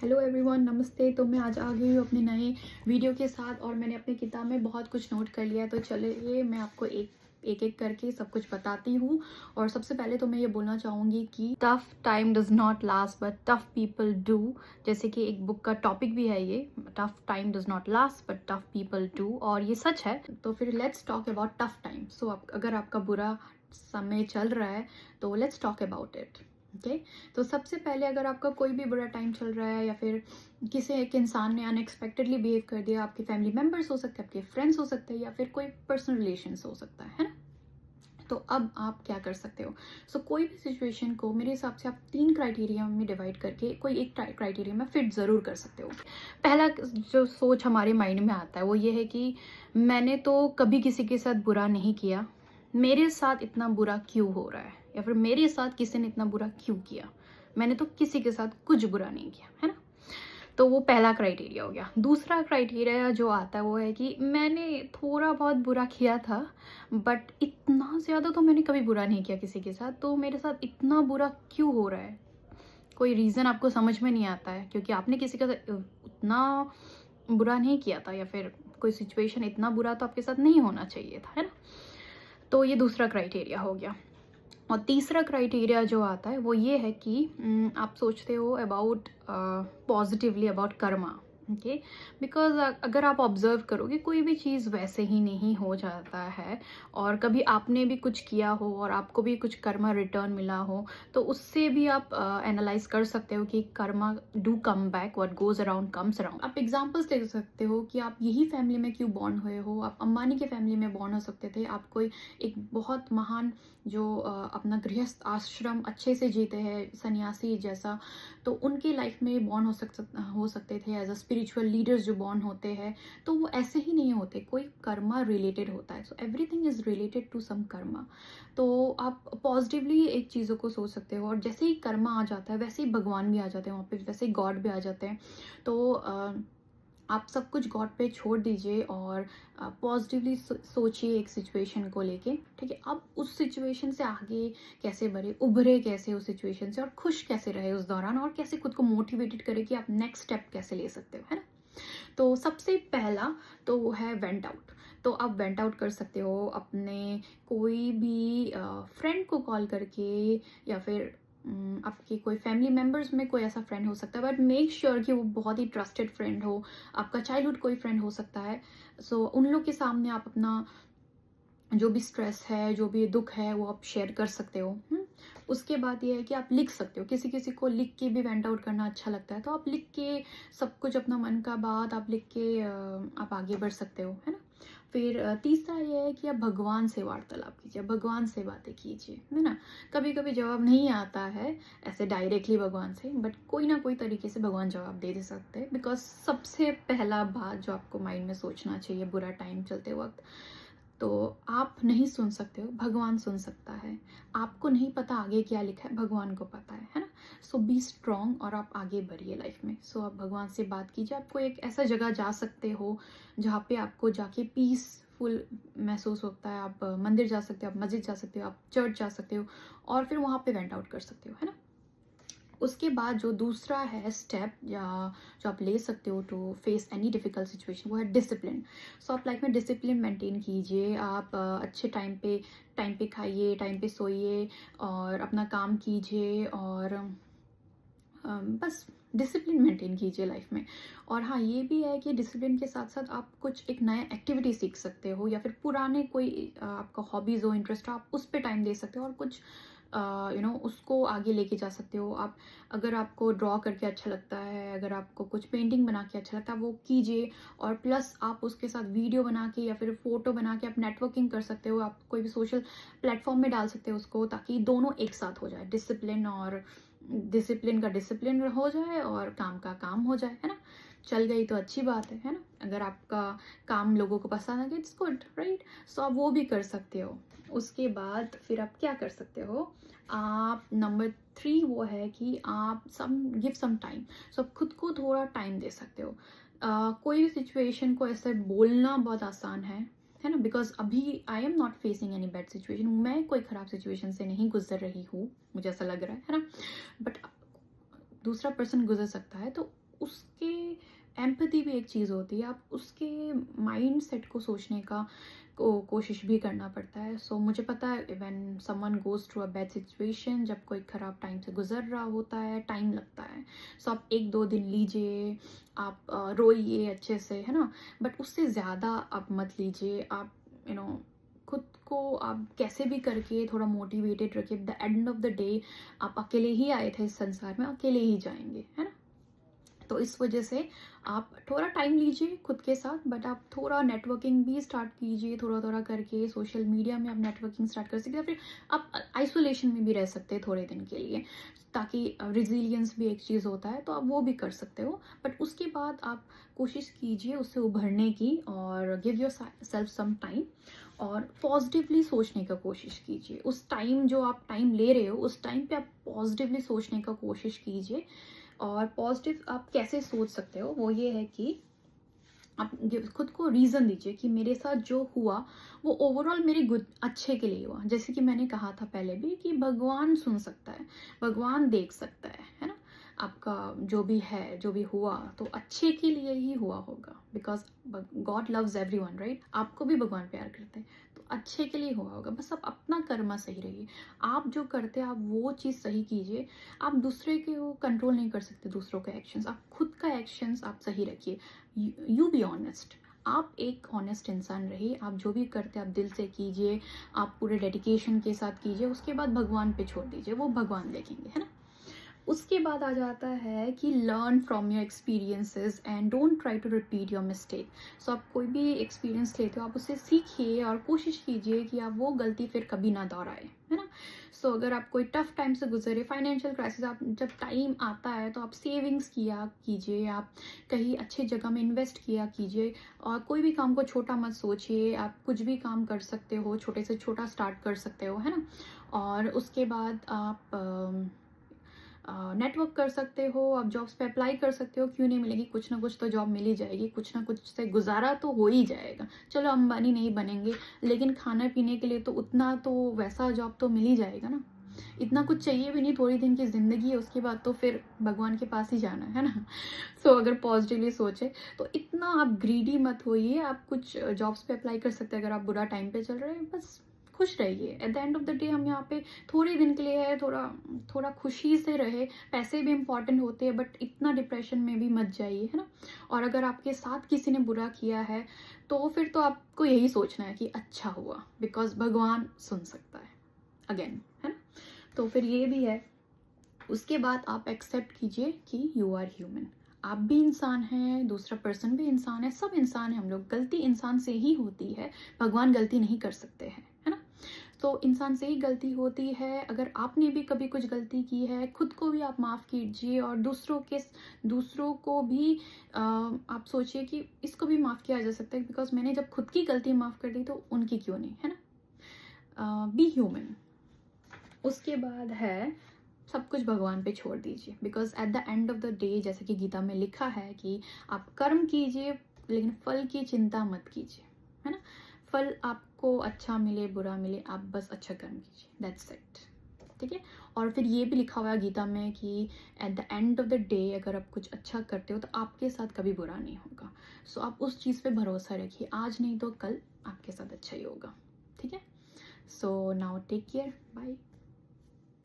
Hello everyone, नमस्ते। तो मैं आज आ गई हूँ अपने नए वीडियो के साथ और मैंने अपनी किताब में बहुत कुछ नोट कर लिया है। तो चलिए मैं आपको एक एक करके सब कुछ बताती हूँ। और सबसे पहले तो मैं ये बोलना चाहूँगी कि tough time does not last but tough people do. जैसे कि एक बुक का टॉपिक भी है ये, tough time does not last but tough people do, और ये सच है। तो फिर let's talk about tough time. So अगर आपका बुरा समय चल रहा है तो let's talk about it. Okay, तो सबसे पहले अगर आपका कोई भी बुरा टाइम चल रहा है या फिर किसी एक इंसान ने अनएक्सपेक्टेडली बिहेव कर दिया, आपके फैमिली मेम्बर्स हो सकते हैं, आपके फ्रेंड्स हो सकते हैं, या फिर कोई पर्सनल रिलेशंस हो सकता है ना। तो अब आप क्या कर सकते हो? कोई भी सिचुएशन को मेरे हिसाब से आप 3 क्राइटेरिया में डिवाइड करके कोई एक क्राइटेरिया में फिट ज़रूर कर सकते हो। पहला जो सोच हमारे माइंड में आता है वो ये है कि मैंने तो कभी किसी के साथ बुरा नहीं किया, मेरे साथ इतना बुरा क्यों हो रहा है, या फिर मेरे साथ किसी ने इतना बुरा क्यों किया, मैंने तो किसी के साथ कुछ बुरा नहीं किया, है ना। तो वो पहला क्राइटेरिया हो गया। दूसरा क्राइटेरिया जो आता है वो है कि मैंने थोड़ा बहुत बुरा किया था, बट इतना ज़्यादा तो मैंने कभी बुरा नहीं किया किसी के साथ, तो मेरे साथ इतना बुरा क्यों हो रहा है। कोई रीज़न आपको समझ में नहीं आता है क्योंकि आपने किसी का उतना बुरा नहीं किया था, या फिर कोई सिचुएशन इतना बुरा तो आपके साथ नहीं होना चाहिए था, है ना। तो ये दूसरा क्राइटेरिया हो गया। और तीसरा क्राइटेरिया जो आता है वो ये है कि आप सोचते हो about positively about Karma. Okay, because अगर आप ऑब्जर्व करोगे कोई भी चीज़ वैसे ही नहीं हो जाता है, और कभी आपने भी कुछ किया हो और आपको भी कुछ कर्मा रिटर्न मिला हो, तो उससे भी आप एनालाइज कर सकते हो कि Karma do come back, what goes around comes around. आप एग्जांपल्स ले सकते हो कि आप यही फैमिली में क्यों बॉर्न हुए हो। आप अंबानी के फैमिली में बॉर्न हो सकते थे, आप कोई एक बहुत महान जो अपना गृहस्थ आश्रम अच्छे से जीते हैं, सन्यासी जैसा, तो उनके लाइफ में बॉर्न हो सकते थे एज अ स्पिरिचुअल लीडर्स जो बॉर्न होते हैं। तो वो ऐसे ही नहीं होते, कोई कर्मा रिलेटेड होता है। So everything is related to some karma. तो आप पॉजिटिवली एक चीज़ों को सोच सकते हो, और जैसे ही कर्मा आ जाता है वैसे ही भगवान भी आ जाते हैं वहाँ पे, वैसे ही गॉड भी आ जाते हैं। तो आप सब कुछ गॉड पे छोड़ दीजिए और पॉजिटिवली सोचिए एक सिचुएशन को लेके। ठीक है, अब उस सिचुएशन से आगे कैसे बढ़े, उभरे कैसे उस सिचुएशन से, और खुश कैसे रहे उस दौरान, और कैसे खुद को मोटिवेटेड करे कि आप नेक्स्ट स्टेप कैसे ले सकते हो, है ना। तो सबसे पहला तो वो है वेंट आउट। तो आप वेंट आउट कर सकते हो अपने कोई भी फ्रेंड को कॉल करके, या फिर आपके कोई फैमिली मेम्बर्स में कोई ऐसा फ्रेंड हो सकता है, बट मेक श्योर कि वो बहुत ही ट्रस्टेड फ्रेंड हो। आपका चाइल्डहुड कोई फ्रेंड हो सकता है। उन लोग के सामने आप अपना जो भी स्ट्रेस है, जो भी दुख है, वो आप शेयर कर सकते हो। उसके बाद ये है कि आप लिख सकते हो, किसी किसी को लिख के भी वेंट आउट करना अच्छा लगता है, तो आप लिख के सब कुछ अपना मन का बात आप लिख के आप आगे बढ़ सकते हो, है ना। फिर तीसरा ये है कि आप भगवान से वार्तालाप कीजिए, भगवान से बातें कीजिए, है ना। कभी कभी जवाब नहीं आता है ऐसे डायरेक्टली भगवान से, बट कोई ना कोई तरीके से भगवान जवाब दे सकते हैं। बिकॉज सबसे पहला बात जो आपको माइंड में सोचना चाहिए बुरा टाइम चलते वक्त, तो आप नहीं सुन सकते हो, भगवान सुन सकता है। आपको नहीं पता आगे क्या लिखा है, भगवान को पता है ना। बी स्ट्रॉन्ग और आप आगे बढ़िए लाइफ में। आप भगवान से बात कीजिए। आपको एक ऐसा जगह जा सकते हो जहाँ पे आपको जाके पीसफुल महसूस होता है। आप मंदिर जा सकते हो, आप मस्जिद जा सकते हो, आप चर्च जा सकते हो, और फिर वहाँ पे वेंट आउट कर सकते हो, है ना। उसके बाद जो दूसरा है स्टेप या जो आप ले सकते हो to face any difficult situation, वो है डिसिप्लिन। आप लाइफ में डिसिप्लिन मेंटेन कीजिए। आप अच्छे टाइम पे खाइए, टाइम पे सोइए, और अपना काम कीजिए, और बस डिसिप्लिन मेंटेन कीजिए लाइफ में। और हाँ, ये भी है कि डिसिप्लिन के साथ साथ आप कुछ एक नया एक्टिविटी सीख सकते हो, या फिर पुराने कोई आपका हॉबीज़ हो, इंटरेस्ट हो, आप उस पर टाइम दे सकते हो, और कुछ उसको आगे लेके जा सकते हो आप। अगर आपको ड्रॉ करके अच्छा लगता है, अगर आपको कुछ पेंटिंग बना के अच्छा लगता है, वो कीजिए। और प्लस आप उसके साथ वीडियो बना के या फिर फोटो बना के आप नेटवर्किंग कर सकते हो। आप कोई भी सोशल प्लेटफॉर्म में डाल सकते हो उसको, ताकि दोनों एक साथ हो जाए, डिसिप्लिन का डिसिप्लिन हो जाए और काम का काम हो जाए, है ना। चल गई तो अच्छी बात है ना। अगर आपका काम लोगों को पसंद आ गया, इट्स गुड, राइट। आप वो भी कर सकते हो। उसके बाद फिर आप क्या कर सकते हो, आप नंबर 3 वो है कि आप गिव सम टाइम। आप खुद को थोड़ा टाइम दे सकते हो। कोई भी सिचुएशन को ऐसे बोलना बहुत आसान है ना। बिकॉज अभी I am not facing any bad situation, मैं कोई ख़राब सिचुएशन से नहीं गुजर रही हूँ, मुझे ऐसा लग रहा है ना। बट दूसरा पर्सन गुजर सकता है, तो उसके एम्पैथी भी एक चीज़ होती है, आप उसके माइंड सेट को सोचने का कोशिश भी करना पड़ता है। सो मुझे पता है when someone goes through a bad situation, जब कोई ख़राब टाइम से गुज़र रहा होता है, टाइम लगता है। सो आप 1-2 दिन लीजिए, आप रोइए अच्छे से, है ना? बट उससे ज़्यादा आप मत लीजिए। आप यू नो खुद को आप कैसे भी करके थोड़ा मोटिवेटेड रखिए। At the end of the day आप अकेले ही आए थे इस संसार में, अकेले ही जाएँगे, है ना? तो इस वजह से आप थोड़ा टाइम लीजिए खुद के साथ, बट आप थोड़ा नेटवर्किंग भी स्टार्ट कीजिए, थोड़ा थोड़ा करके सोशल मीडिया में आप नेटवर्किंग स्टार्ट कर सकते हैं, या फिर आप आइसोलेशन में भी रह सकते हैं थोड़े दिन के लिए, ताकि रिजिलियंस भी एक चीज़ होता है, तो आप वो भी कर सकते हो। बट उसके बाद आप कोशिश कीजिए उससे उभरने की, और give yourself some time, और पॉजिटिवली सोचने का कोशिश कीजिए। उस टाइम जो आप टाइम ले रहे हो, उस टाइम पे आप पॉजिटिवली सोचने का कोशिश कीजिए। और पॉजिटिव आप कैसे सोच सकते हो, वो ये है कि आप खुद को रीज़न दीजिए कि मेरे साथ जो हुआ वो ओवरऑल मेरे गुड अच्छे के लिए हुआ। जैसे कि मैंने कहा था पहले भी कि भगवान सुन सकता है, भगवान देख सकता है ना? आपका जो भी है, जो भी हुआ तो अच्छे के लिए ही हुआ होगा, because God loves everyone, right? आपको भी भगवान प्यार करते हैं, तो अच्छे के लिए हुआ होगा। बस आप अपना कर्मा सही रहिए, आप जो करते हैं आप वो चीज़ सही कीजिए। आप दूसरे के वो कंट्रोल नहीं कर सकते, दूसरों के एक्शंस, आप खुद का एक्शंस आप सही रखिए। यू बी ऑनेस्ट, आप एक ऑनेस्ट इंसान रहिए। आप जो भी करते हैं आप दिल से कीजिए, आप पूरे डेडिकेशन के साथ कीजिए। उसके बाद भगवान पे छोड़ दीजिए, वो भगवान देखेंगे, है ना? उसके बाद आ जाता है कि learn from your experiences and don't try to repeat your mistake. So आप कोई भी एक्सपीरियंस लेते हो, आप उससे सीखिए और कोशिश कीजिए कि आप वो गलती फिर कभी ना दोहराए, है ना? सो अगर आप कोई टफ टाइम से गुजरे, फाइनेंशियल क्राइसिस, आप जब टाइम आता है तो आप सेविंग्स किया कीजिए, आप कहीं अच्छी जगह में इन्वेस्ट किया कीजिए, और कोई भी काम को छोटा मत सोचिए। आप कुछ भी काम कर सकते हो, छोटे से छोटा स्टार्ट कर सकते हो, है ना? और उसके बाद आप नेटवर्क कर सकते हो, आप जॉब्स पे अप्लाई कर सकते हो। क्यों नहीं मिलेगी, कुछ ना कुछ तो जॉब मिल ही जाएगी, कुछ ना कुछ से गुजारा तो हो ही जाएगा। चलो अंबानी नहीं बनेंगे, लेकिन खाने पीने के लिए तो उतना तो वैसा जॉब तो मिल ही जाएगा ना। इतना कुछ चाहिए भी नहीं, थोड़ी दिन की ज़िंदगी है, उसके बाद तो फिर भगवान के पास ही जाना है ना। सो अगर पॉजिटिवली सोचे तो इतना आप ग्रीडी मत होइए। आप कुछ जॉब्स पे अप्लाई कर सकते हैं अगर आप बुरा टाइम पे चल रहे हैं। बस खुश रहिए। At the end of the day हम यहाँ पे थोड़े दिन के लिए है, थोड़ा थोड़ा खुशी से रहे। पैसे भी इंपॉर्टेंट होते हैं, बट इतना डिप्रेशन में भी मत जाइए, है ना? और अगर आपके साथ किसी ने बुरा किया है तो फिर तो आपको यही सोचना है कि अच्छा हुआ, बिकॉज भगवान सुन सकता है अगेन, है ना? तो फिर ये भी है। उसके बाद आप एक्सेप्ट कीजिए कि यू आर ह्यूमन। आप भी इंसान हैं, दूसरा पर्सन भी इंसान है, सब इंसान है हम लोग। गलती इंसान से ही होती है, भगवान गलती नहीं कर सकते हैं, है ना? तो इंसान से ही गलती होती है। अगर आपने भी कभी कुछ गलती की है, खुद को भी आप माफ़ कीजिए, और दूसरों को भी आप सोचिए कि इसको भी माफ़ किया जा सकता है, बिकॉज मैंने जब खुद की गलती माफ़ कर दी तो उनकी क्यों नहीं, है ना? Be human. उसके बाद है सब कुछ भगवान पे छोड़ दीजिए, because at the end of the day, जैसे कि गीता में लिखा है कि आप कर्म कीजिए लेकिन फल की चिंता मत कीजिए, है ना? फल आपको अच्छा मिले बुरा मिले, आप बस अच्छा कर्म कीजिए, दैट्स इट। ठीक है? और फिर ये भी लिखा हुआ है गीता में कि at the end of the day अगर आप कुछ अच्छा करते हो तो आपके साथ कभी बुरा नहीं होगा। सो आप उस चीज़ पे भरोसा रखिए, आज नहीं तो कल आपके साथ अच्छा ही होगा। ठीक है? So now take care, bye.